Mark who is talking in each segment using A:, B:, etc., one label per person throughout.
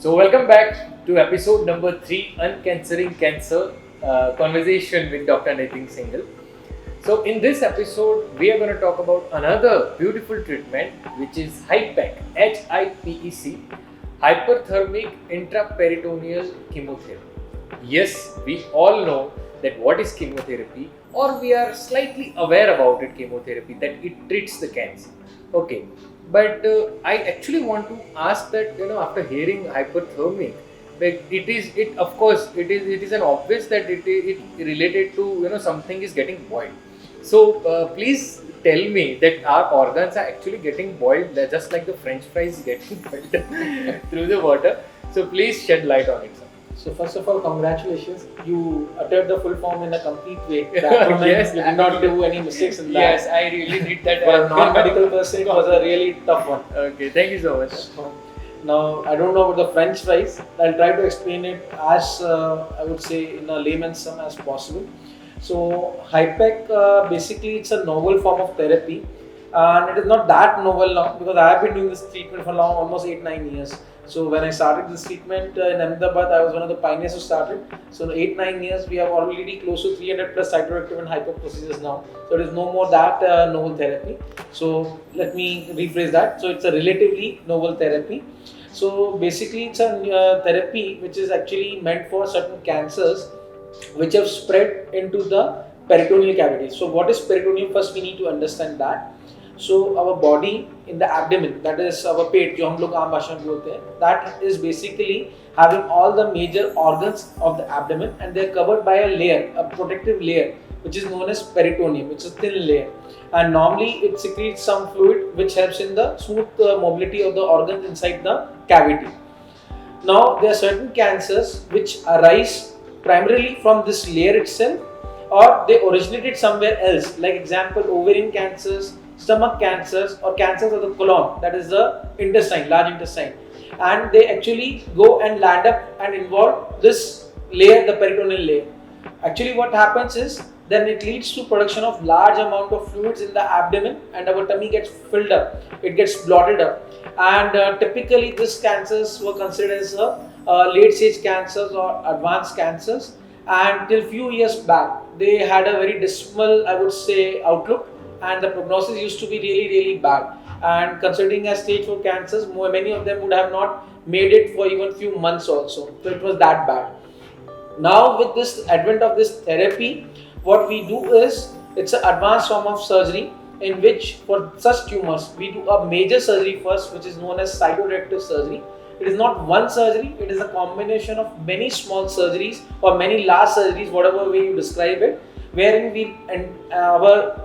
A: So welcome back to episode number 3, Uncancering Cancer, conversation with Dr. Nitin Singhal. So in this episode, we are going to talk about another beautiful treatment, which is HIPEC, HIPEC, hyperthermic intraperitoneal chemotherapy. Yes, we all know that what is chemotherapy, or we are slightly aware about it, chemotherapy, that it treats the cancer. Okay, but I actually want to ask that, after hearing hyperthermic, like it is an obvious that it related to, something is getting boiled. So please tell me that our organs are actually getting boiled just like the French fries getting boiled through the water. So please shed light on it, sir.
B: So first of all, congratulations. You uttered the full form in a complete way. The
A: Yes,
B: you did not do any mistakes in that.
A: Yes, I really did that.
B: For a non-medical person, it was a really tough one.
A: Okay, thank you so much.
B: Now, I don't know about the French fries. I'll try to explain it as I would say in a layman's term as possible. So HIPEC, basically it's a novel form of therapy, and it is not that novel now because I have been doing this treatment for now almost 8-9 years. So when I started this treatment in MedicBud, I was one of the pioneers who started. So in 8-9 years, we have already close to 300 plus cytoreactive and HIPEC procedures now. So it is no more that novel therapy. So let me rephrase that. So it's a relatively novel therapy. So basically it's a therapy which is actually meant for certain cancers which have spread into the peritoneal cavity. So what is peritoneum? First we need to understand that. So our body in the abdomen, that is our पेट जो हम लोग आम भाषा में बोलते हैं, that is basically having all the major organs of the abdomen, and they are covered by a layer, a protective layer, which is known as peritoneum. It's a thin layer, and normally it secretes some fluid which helps in the smooth mobility of the organs inside the cavity. Now there are certain cancers which arise primarily from this layer itself, or they originated somewhere else. Like example, ovarian cancers, stomach cancers, or cancers of the colon, that is the intestine, large intestine, and they actually go and land up and involve this layer, the peritoneal layer. Actually what happens is then it leads to production of large amount of fluids in the abdomen, and our tummy gets filled up, it gets bloated up, and typically these cancers were considered as late stage cancers or advanced cancers, and till few years back they had a very dismal, I would say, outlook, and the prognosis used to be really bad, and considering as stage 4 cancers, many of them would have not made it for even few months also. So it was that bad. Now with this advent of this therapy, what we do is it's an advanced form of surgery in which for such tumors we do a major surgery first, which is known as cytoreactive surgery. It is not one surgery, it is a combination of many small surgeries or many large surgeries, whatever way you describe it, wherein our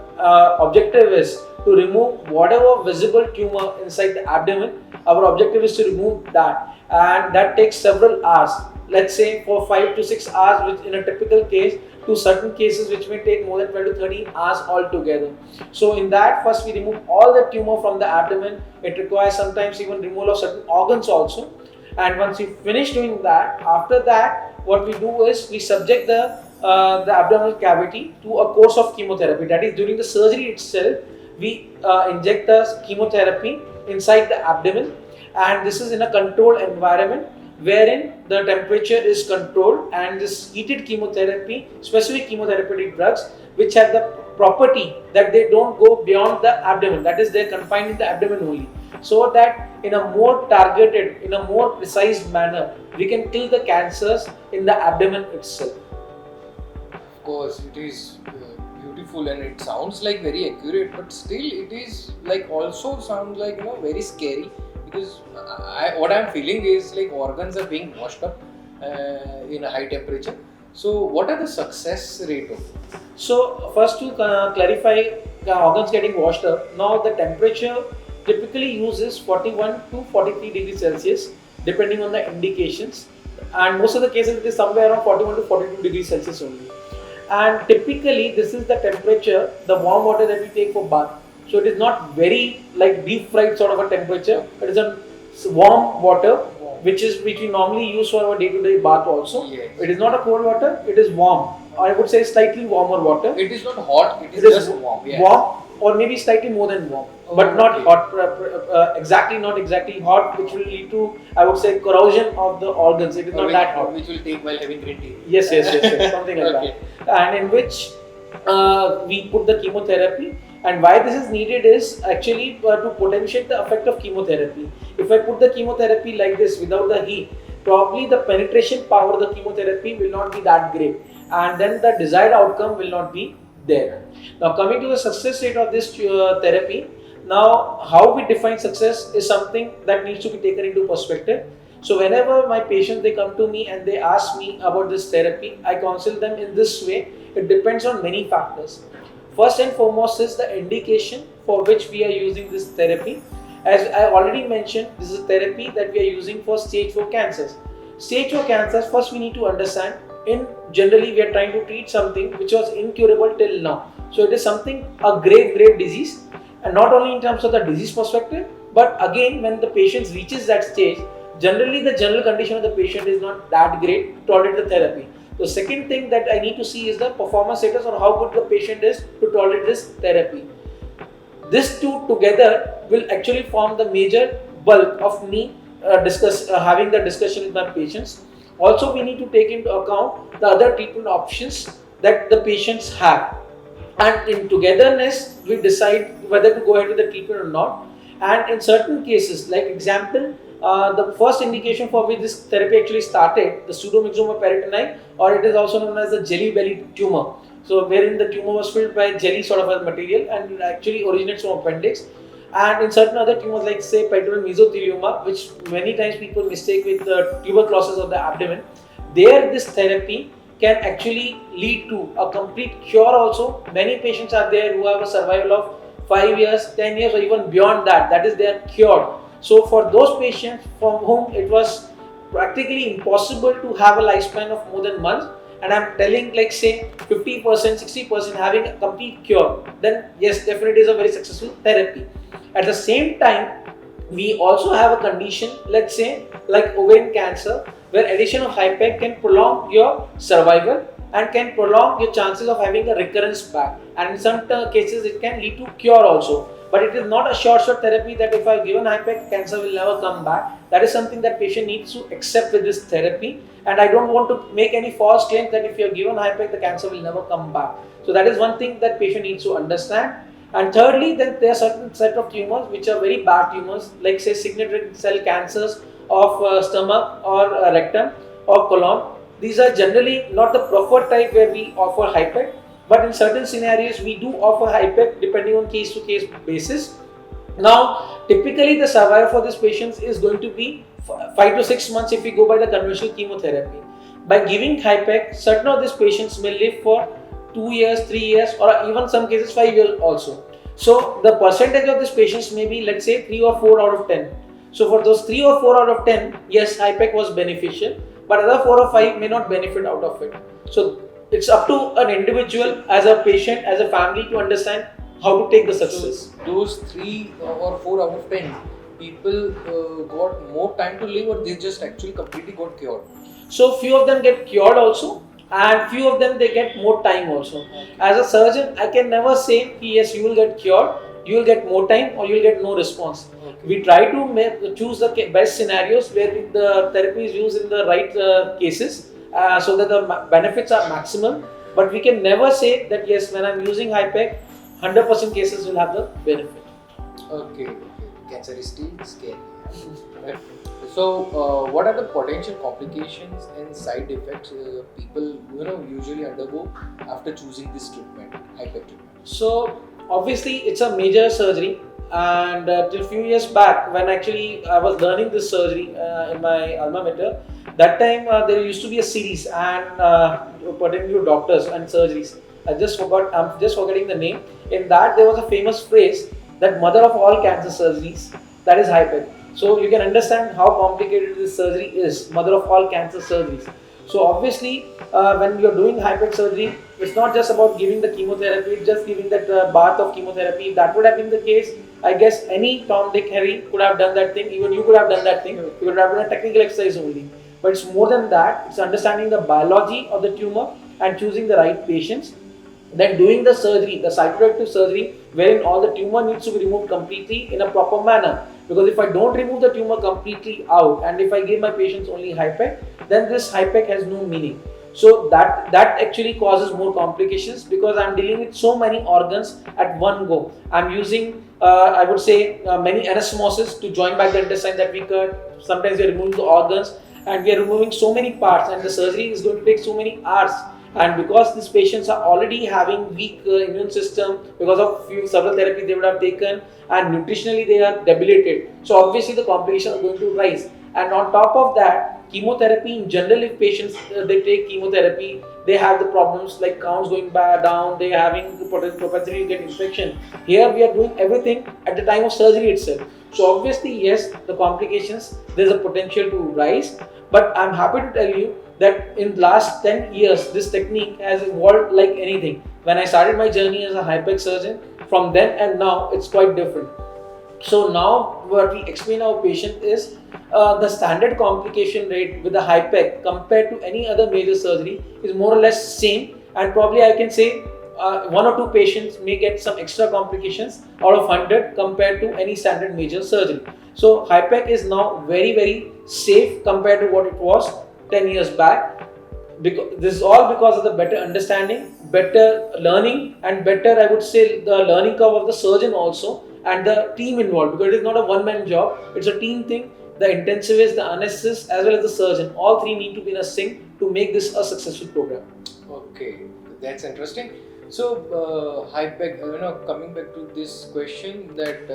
B: objective is to remove whatever visible tumor inside the abdomen. Our objective is to remove that, and that takes several hours. Let's say for 5 to 6 hours, which in a typical case, to certain cases which may take more than 12 to 13 hours altogether. So in that, first we remove all the tumor from the abdomen. It requires sometimes even removal of certain organs also. And once you finish doing that, after that, what we do is we subject the abdominal cavity to a course of chemotherapy. That is, during the surgery itself, we inject the chemotherapy inside the abdomen, and this is in a controlled environment wherein the temperature is controlled, and this heated chemotherapy, specific chemotherapeutic drugs which have the property that they don't go beyond the abdomen, that is, they are confined in the abdomen only, so that in a more targeted, in a more precise manner, we can kill the cancers in the abdomen itself.
C: Of course, it is beautiful and it sounds like very accurate, but still it is like also sounds like very scary, because what I'm feeling is like organs are being washed up in a high temperature. So what are the success rate of it?
B: So first to clarify the organs getting washed up, now the temperature typically uses 41 to 43 degrees Celsius depending on the indications, and most of the cases it is somewhere around 41 to 42 degrees Celsius only. And typically this is the temperature, the warm water that we take for bath. So it is not very like deep fried sort of a temperature. It is a warm water which we normally use for our day-to-day bath also.
C: Yes.
B: It is not a cold water, it is warm. I would say slightly warmer water.
C: It is not hot, it is just warm.
B: Warm or maybe slightly more than warm, but not
C: okay.
B: hot, not exactly hot, which will lead to, I would say, corrosion of the organs. It is not that hot.
C: Which will take while having green tea.
B: Yes, something like
C: Okay.
B: that. And in which we put the chemotherapy. And why this is needed is actually to potentiate the effect of chemotherapy. If I put the chemotherapy like this without the heat, probably the penetration power of the chemotherapy will not be that great, and then the desired outcome will not be there. Now, coming to the success rate of this therapy, now how we define success is something that needs to be taken into perspective. So whenever my patients, they come to me and they ask me about this therapy, I counsel them in this way. It depends on many factors. First and foremost is the indication for which we are using this therapy. As I already mentioned, this is a therapy that we are using for stage 4 cancers. Stage 4 cancers, first we need to understand, in generally we are trying to treat something which was incurable till now. So it is something, a grave disease, and not only in terms of the disease perspective, but again when the patient reaches that stage, generally the general condition of the patient is not that great to tolerate the therapy. The second thing that I need to see is the performance status, or how good the patient is to tolerate this therapy. These two together will actually form the major bulk of me having the discussion with my patients. Also, we need to take into account the other treatment options that the patients have, and in togetherness we decide whether to go ahead with the treatment or not. And in certain cases, like example, the first indication for which this therapy actually started, the pseudomyxoma peritoni, or it is also known as the jelly belly tumor. So wherein the tumor was filled by jelly sort of a material, and it actually originates from appendix. And in certain other tumors like say peritoneal mesothelioma, which many times people mistake with tuberculosis of the abdomen, there this therapy can actually lead to a complete cure also. Many patients are there who have a survival of 5 years, 10 years, or even beyond that. That is, they are cured. So for those patients from whom it was practically impossible to have a lifespan of more than months, and I'm telling like say 50%, 60% having a complete cure, then yes, definitely is a very successful therapy. At the same time, we also have a condition, let's say like ovarian cancer, where addition of HIPEC can prolong your survival and can prolong your chances of having a recurrence back, and in some cases it can lead to cure also. But it is not a short therapy that if I have given HIPEC, cancer will never come back. That is something that patient needs to accept with this therapy, and I don't want to make any false claims that if you have given HIPEC, the cancer will never come back. So that is one thing that patient needs to understand. And thirdly, then there are certain set of tumors which are very bad tumors, like say significant cell cancers of stomach or rectum or colon. These are generally not the preferred type where we offer HIPEC, but in certain scenarios we do offer HIPEC depending on case to case basis. Now, typically the survival for these patients is going to be 5 to 6 months if we go by the conventional chemotherapy. By giving HIPEC, certain of these patients may live for 2 years, 3 years, or even some cases 5 years also. So the percentage of these patients may be, let's say, 3 or 4 out of 10. So for those 3 or 4 out of 10, yes, HIPEC was beneficial, but other 4 or 5 may not benefit out of it. So it's up to an individual, as a patient, as a family, to understand how to take the success.
C: So those 3 or 4 out of 10 people got more time to live, or they just actually completely got cured?
B: So few of them get cured also, and few of them they get more time also.
C: Okay.
B: As a surgeon, I can never say yes, you will get cured, you will get more time, or you will get no response.
C: Okay.
B: We try to choose the best scenarios where the therapy is used in the right cases, so that the benefits are maximum. But we can never say that yes, when I'm using HIPEC, 100% cases will have the benefit.
C: Okay. Cancer is still scary. So, what are the potential complications and side effects people usually undergo after choosing this treatment, HIPEC treatment?
B: So obviously it's a major surgery, and till few years back when actually I was learning this surgery in my alma mater, that time there used to be a series and pertaining to doctors and surgeries. I'm just forgetting the name. In that there was a famous phrase that mother of all cancer surgeries, that is HIPEC. So you can understand how complicated this surgery is, mother of all cancer surgeries. So obviously when you're doing HIPEC surgery, it's not just about giving the chemotherapy, it's just giving that bath of chemotherapy. If that would have been the case, I guess any Tom, Dick, Harry could have done that thing. Even you could have done that thing. You would have done a technical exercise only. But it's more than that. It's understanding the biology of the tumor and choosing the right patients. Then doing the surgery, the cytoreductive surgery, wherein all the tumor needs to be removed completely in a proper manner. Because if I don't remove the tumor completely out, and if I give my patients only HIPEC, then this HIPEC has no meaning. So that actually causes more complications, because I'm dealing with so many organs at one go. I'm using I would say many anastomosis to join back the intestine that we cut. Sometimes we are removing the organs, and we are removing so many parts, and the surgery is going to take so many hours. And because these patients are already having weak immune system because of several therapies they would have taken, and nutritionally they are debilitated, so obviously the complications are going to rise. And on top of that, chemotherapy in general, if patients they take chemotherapy, they have the problems like counts going down, they are having the propensity to get infection. Here we are doing everything at the time of surgery itself. So obviously, yes, the complications, there's a potential to rise. But I'm happy to tell you that in last 10 years, this technique has evolved like anything. When I started my journey as a HIPEC surgeon, from then and now, it's quite different. So now what we explain our patient is the standard complication rate with the HIPEC compared to any other major surgery is more or less same, and probably I can say one or two patients may get some extra complications out of 100 compared to any standard major surgery. So HIPEC is now very safe compared to what it was 10 years back. Because this is all because of the better understanding, better learning, and better, I would say, the learning curve of the surgeon also, and the team involved, because it is not a one-man job, it's a team thing. The intensivist, the anesthetist, as well as the surgeon, all three need to be in a sync to make this a successful program.
C: Okay, that's interesting. So, HIPEC, coming back to this question, that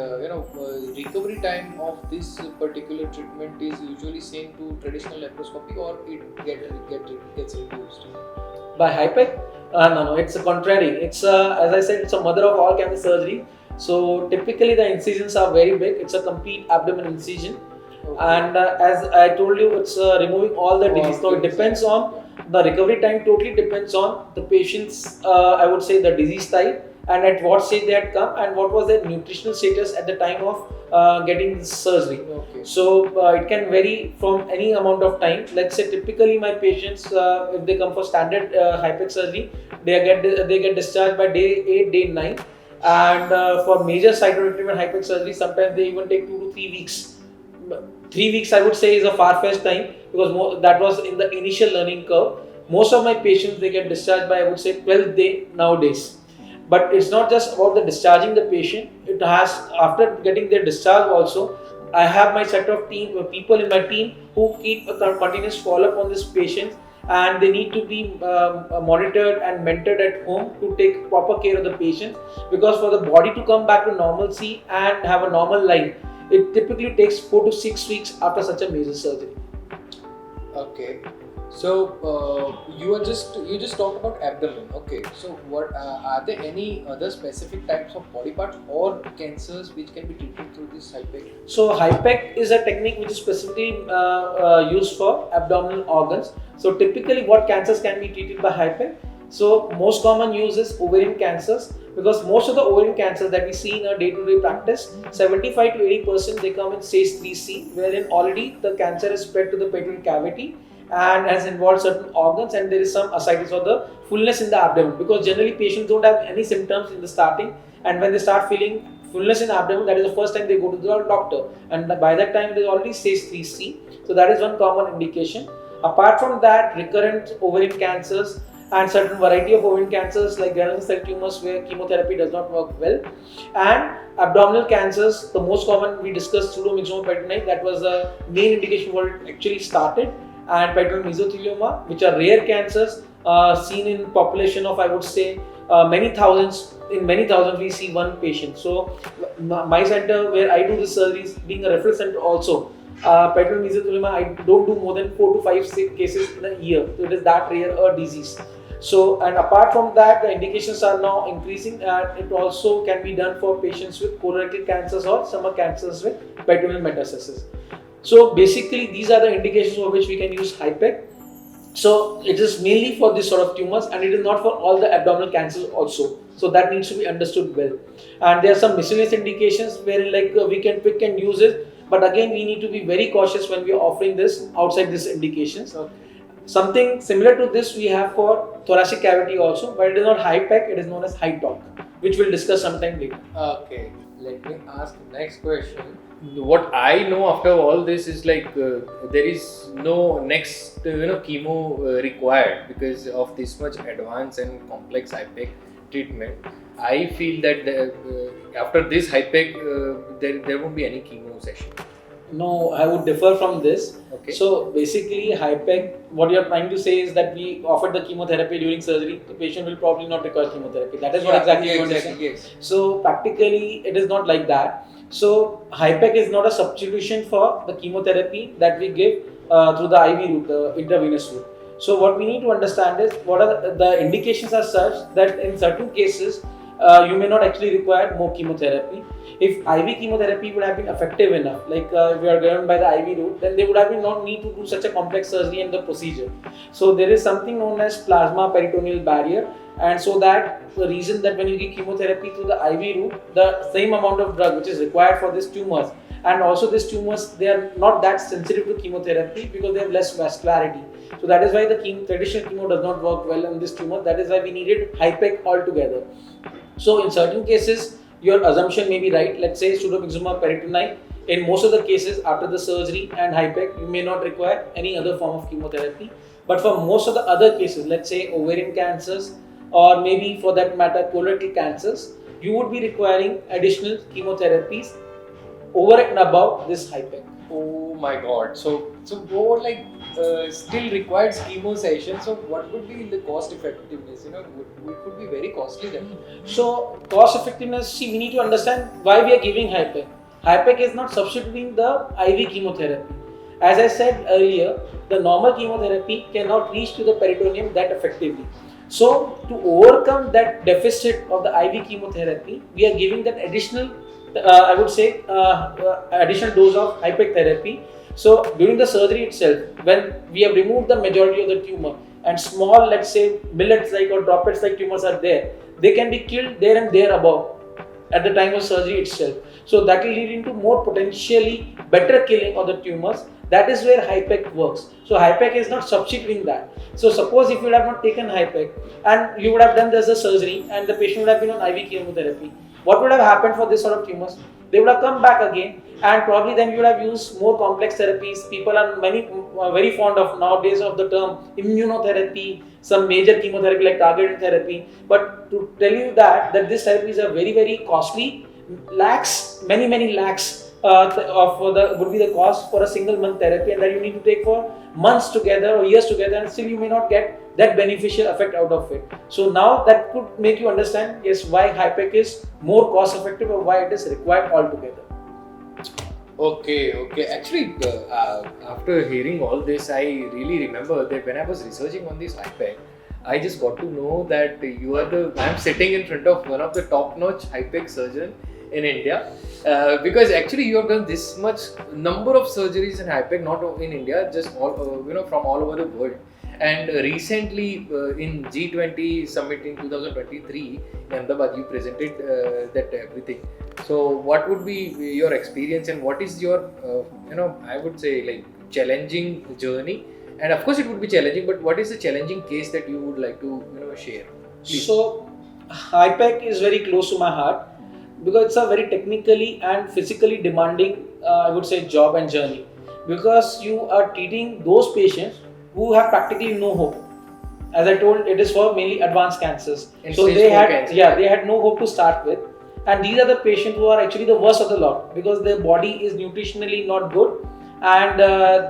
C: recovery time of this particular treatment is usually same to traditional laparoscopy, or it gets reduced?
B: By HIPEC? No, it's a contrary. It's as I said, it's a mother of all cancer surgery. So typically the incisions are very big. It's a complete abdomen incision, and as I told you, it's removing all the disease. So it depends on the recovery time. Totally depends on the patient's, I would say, the disease type, and at what stage they had come, and what was their nutritional status at the time of getting this surgery.
C: Okay.
B: So it can vary from any amount of time. Let's say typically my patients, if they come for standard HIPEC surgery, they get discharged by day 8, day 9. And for major cytoreductive and HIPEC surgery, sometimes they even take 2 to 3 weeks. 3 weeks, I would say, is a far-fetched time, because that was in the initial learning curve. Most of my patients, they get discharged by, I would say, 12th day nowadays. But it's not just about the discharging the patient. It has, after getting their discharge also, I have my set of people in my team who keep a continuous follow-up on this patient, and they need to be monitored and mentored at home to take proper care of the patient, because for the body to come back to normalcy and have a normal life, it typically takes 4 to 6 weeks after such a major surgery.
C: Okay, so you just talked about abdomen. Okay, so what are there any other specific types of body parts or cancers which can be treated through this HIPEC?
B: So HIPEC is a technique which is specifically used for abdominal organs. So typically what cancers can be treated by HIPEC? So most common use is ovarian cancers, because most of the ovarian cancers that we see in our day-to-day practice, 75 to 80% they come in stage 3C, wherein already the cancer is spread to the peritoneal cavity and has involved certain organs, and there is some ascites or the fullness in the abdomen, because generally patients don't have any symptoms in the starting, and when they start feeling fullness in the abdomen, that is the first time they go to the doctor, and by that time it is already stage 3C. So that is one common indication. Apart from that, recurrent ovarian cancers and certain variety of ovarian cancers like granule cell tumors where chemotherapy does not work well, and abdominal cancers, the most common we discussed pseudomyxoma peritonitis, that was the main indication where it actually started, and peritoneal mesothelioma, which are rare cancers seen in population of, I would say, many thousands. In many thousands we see one patient. So my center where I do the surgeries, being a referral center also, peritoneal mesothelioma, I don't do more than 4 to 5 cases in a year. So it is that rare a disease. So, and apart from that, the indications are now increasing, and it also can be done for patients with colorectal cancers or stomach cancers with peritoneal metastasis. So basically these are the indications for which we can use HIPEC. So it is mainly for this sort of tumors, and it is not for all the abdominal cancers also. So that needs to be understood well. And there are some miscellaneous indications where we can pick and use it. But again, we need to be very cautious when we are offering this outside these indications. Something similar to this we have for thoracic cavity also, but it is not high PEC, it is known as high torque, which we'll discuss sometime later.
C: Okay, let me ask the next question.
A: What I know after all this is like there is no next chemo required because of this much advanced and complex HIPEC treatment. I feel that after this HIPEC there won't be any chemo session.
B: No, I would differ from this.
A: Okay.
B: So basically, HIPEC, what you are trying to say is that we offered the chemotherapy during surgery, the patient will probably not require chemotherapy. That is what exactly you want to say.
C: Yes.
B: So practically, it is not like that. So HIPEC is not a substitution for the chemotherapy that we give through the IV route, the intravenous route. So what we need to understand is what are the indications are such that in certain cases you may not actually require more chemotherapy. If IV chemotherapy would have been effective enough, like if we are given by the IV route, then they would have been not need to do such a complex surgery and the procedure. So there is something known as plasma peritoneal barrier, and so that the reason that when you give chemotherapy through the IV route, the same amount of drug which is required for these tumors, and also these tumors, they are not that sensitive to chemotherapy because they have less vascularity. So that is why the traditional chemo does not work well on this tumor. That is why we needed HIPEC altogether. So in certain cases, your assumption may be right. Let's say pseudomyxoma peritonei. In most of the cases, after the surgery and HIPEC, you may not require any other form of chemotherapy. But for most of the other cases, let's say ovarian cancers, or maybe for that matter colorectal cancers, you would be requiring additional chemotherapies over and above this HIPEC.
C: Oh my God. So more like still requires chemo session. So what would be the cost effectiveness? It could be very costly then.
B: So cost effectiveness, see, we need to understand why we are giving HIPEC. HIPEC is not substituting the IV chemotherapy. As I said earlier, the normal chemotherapy cannot reach to the peritoneum that effectively. So to overcome that deficit of the IV chemotherapy, we are giving that additional additional dose of HIPEC therapy. So during the surgery itself, when we have removed the majority of the tumor and small, let's say millets like or droplets like tumors are there, they can be killed there and there above at the time of surgery itself. So that will lead into more potentially better killing of the tumors. That is where HIPEC works. So HIPEC is not substituting that. So suppose if you would have not taken HIPEC and you would have done this surgery and the patient would have been on IV chemotherapy, what would have happened for this sort of tumors? They would have come back again, and probably then you would have used more complex therapies. People are very fond of nowadays of the term immunotherapy, some major chemotherapy like targeted therapy. But to tell you that these therapies are very, very costly, lakhs, many lakhs would be the cost for a single month therapy, and that you need to take for months together or years together, and still you may not get that beneficial effect out of it. So now that could make you understand, yes, why HIPEC is more cost effective or why it is required altogether.
A: Okay. Actually, after hearing all this, I really remember that when I was researching on this HIPEC, I just got to know that I'm sitting in front of one of the top-notch HIPEC surgeon in India, because actually you have done this much number of surgeries in HIPEC, not in India, just all from all over the world. And recently in G20 summit in 2023 in Ahmedabad, you presented that everything. So what would be your experience and what is your I would say like challenging journey? And of course it would be challenging, but what is the challenging case that you would like to share? Please.
B: So HIPEC is very close to my heart because it's a very technically and physically demanding I would say job and journey, because you are treating those patients who have practically no hope. As I told, it is for mainly advanced cancers. So they had no hope to start with, and these are the patients who are actually the worst of the lot because their body is nutritionally not good, and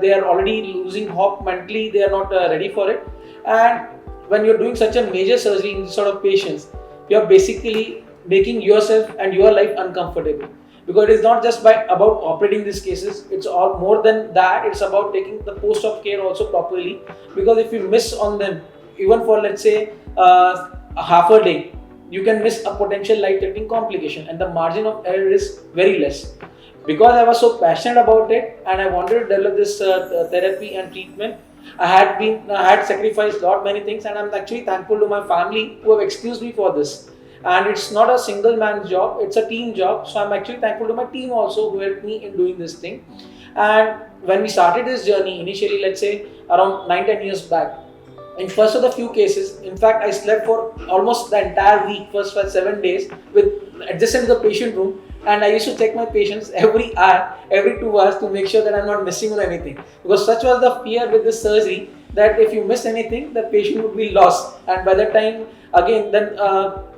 B: they are already losing hope mentally. They are not ready for it. And when you're doing such a major surgery in this sort of patients, you're basically making yourself and your life uncomfortable. Because it is not just about operating these cases, it's all more than that. It's about taking the post-op care also properly. Because if you miss on them, even for let's say a half a day, you can miss a potential life-threatening complication, and the margin of error is very less. Because I was so passionate about it and I wanted to develop this therapy and treatment, I had sacrificed many things, and I'm actually thankful to my family who have excused me for this. And it's not a single man's job, it's a team job. So I'm actually thankful to my team also who helped me in doing this thing. And when we started this journey, initially, let's say around 9-10 years back, in first of the few cases, in fact, I slept for almost the entire week, first for 7 days, with adjacent to the patient room, and I used to check my patients every hour, every 2 hours to make sure that I'm not missing on anything. Because such was the fear with this surgery that if you miss anything, the patient would be lost. And by that time, again, then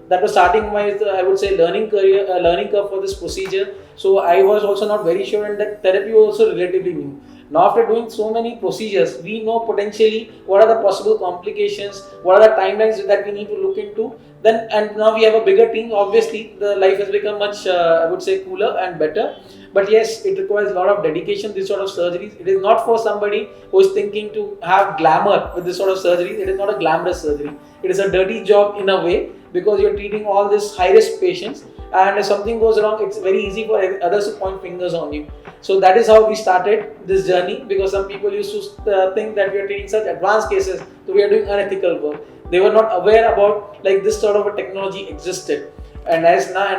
B: that was starting my, I would say, learning curve for this procedure. So I was also not very sure, and that therapy was also relatively new. Now after doing so many procedures, we know potentially what are the possible complications, what are the timelines that we need to look into. Then, and now we have a bigger team. Obviously, the life has become much, I would say, cooler and better. But yes, it requires a lot of dedication, this sort of surgeries. It is not for somebody who is thinking to have glamour with this sort of surgery. It is not a glamorous surgery. It is a dirty job in a way, because you're treating all these high-risk patients, and if something goes wrong, it's very easy for others to point fingers on you. So that is how we started this journey, because some people used to think that we are treating such advanced cases, so we are doing unethical work. They were not aware about like this sort of a technology existed. And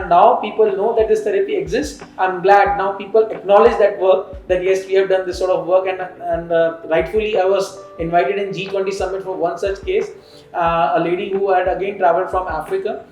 B: now people know that this therapy exists. I'm glad now people acknowledge that work, that yes, we have done this sort of work, and rightfully I was invited in G20 summit for one such case. A lady who had again traveled from Africa,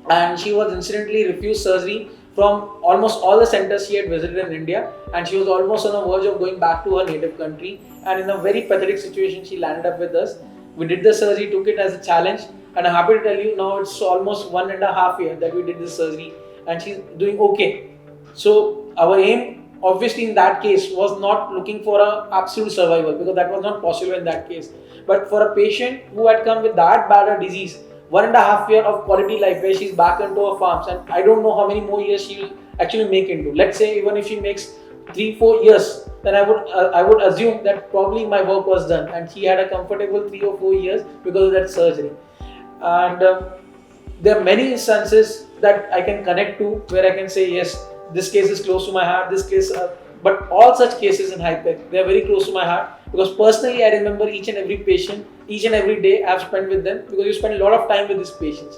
B: and she was incidentally refused surgery from almost all the centers she had visited in India, and she was almost on the verge of going back to her native country, and in a very pathetic situation she landed up with us. We did the surgery, took it as a challenge, and I'm happy to tell you now it's almost 1.5 years that we did this surgery, and she's doing okay. So our aim obviously in that case was not looking for a absolute survival, because that was not possible in that case, but for a patient who had come with that bad a disease, 1.5 year of quality life where she's back into her farms, and I don't know how many more years she will actually make into. Let's say even if she makes 3-4 years, then I would assume that probably my work was done, and she had a comfortable 3 or 4 years because of that surgery. And there are many instances that I can connect to where I can say yes, this case is close to my heart. This case, but all such cases in HIPEC, they are very close to my heart, because personally I remember each and every patient, each and every day I've spent with them, because you spend a lot of time with these patients.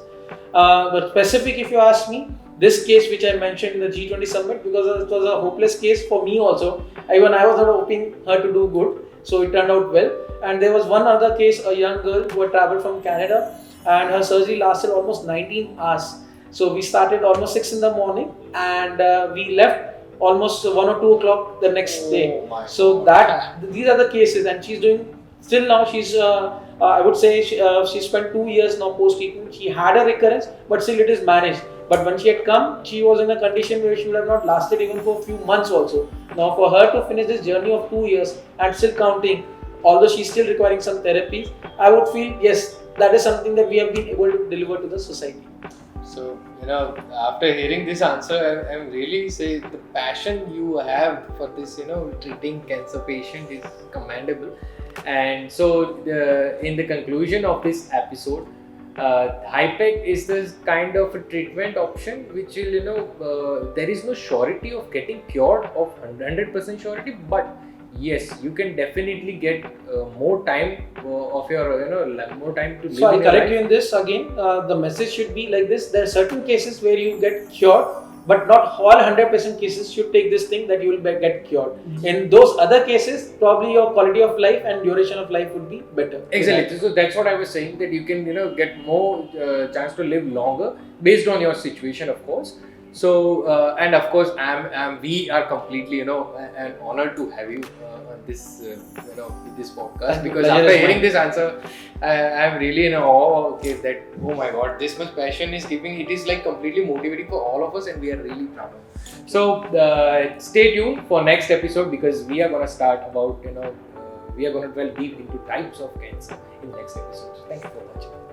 B: But specific, if you ask me, this case which I mentioned in the G20 summit, because it was a hopeless case for me also. Even I was not hoping her to do good, so it turned out well. And there was one other case, a young girl who had traveled from Canada, and her surgery lasted almost 19 hours. So we started almost 6 in the morning, and we left almost 1 or 2 o'clock the next day. So these are the cases, and she's doing still now. She's I would say she spent 2 years now post treatment. She had a recurrence, but still it is managed. But when she had come, she was in a condition where she would have not lasted even for a few months also. Now for her to finish this journey of 2 years and still counting, although she's still requiring some therapies, I would feel yes, that is something that we have been able to deliver to the society.
C: So, after hearing this answer, I'm really say the passion you have for this, treating cancer patient is commendable.
A: And so, in the conclusion of this episode, HIPEC is this kind of a treatment option which will, there is no surety of getting cured of 100% surety, but yes, you can definitely get more time of your, more time to live.
B: So I'll correct you in this again. The message should be like this: there are certain cases where you get cured, but not all 100% cases should take this thing that you will get cured. In those other cases, probably your quality of life and duration of life would be better.
A: Exactly. So that's what I was saying, that you can get more chance to live longer based on your situation, of course. So and of course, we are completely an honor to have you on this with this podcast, because after hearing this answer, I'm really in awe. Okay, that oh my God, this much passion is keeping it is like completely motivating for all of us, and we are really proud of it. So stay tuned for next episode, because we are gonna start about we are gonna delve deep into types of cancer in next episode. Thank you for watching.